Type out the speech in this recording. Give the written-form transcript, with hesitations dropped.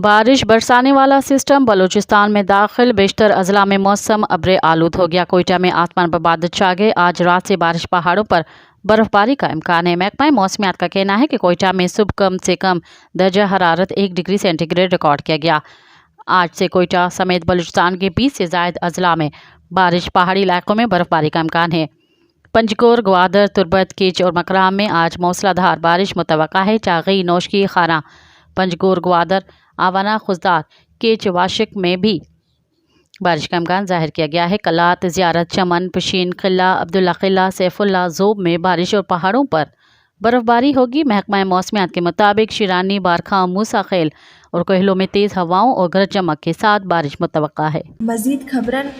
بارش برسانے والا سسٹم بلوچستان میں داخل، بیشتر اضلاع میں موسم ابر آلود ہو گیا۔ کوئٹہ میں آسمان پر بادل چھا گئے۔ آج رات سے بارش، پہاڑوں پر برف باری کا امکان ہے۔ محکمہ موسمیات کا کہنا ہے کہ کوئٹہ میں صبح کم سے کم درجہ حرارت 1 ڈگری سینٹی گریڈ ریکارڈ کیا گیا۔ آج سے کوئٹہ سمیت بلوچستان کے 20 سے زائد اضلاع میں بارش، پہاڑی علاقوں میں برف باری کا امکان ہے۔ پنجگور، گوادر، تربت، کیچ اور مکرام میں آج موسلا دھار بارش متوقع ہے۔ چاغی، نوشکی خانہ، پنجگور، گوادر، آوانہ، خضدار، کیچ، واشک میں بھی بارش کا امکان ظاہر کیا گیا ہے۔ کلات، زیارت، چمن، پشین، قلعہ، عبداللہ قلعہ، سیف اللہ، زوب میں بارش اور پہاڑوں پر برف باری ہوگی۔ محکمہ موسمیات کے مطابق شیرانی، بارکھان، موسیٰ خیل اور کوہلوں میں تیز ہواؤں اور گرج چمک کے ساتھ بارش متوقع ہے۔ مزید خبرن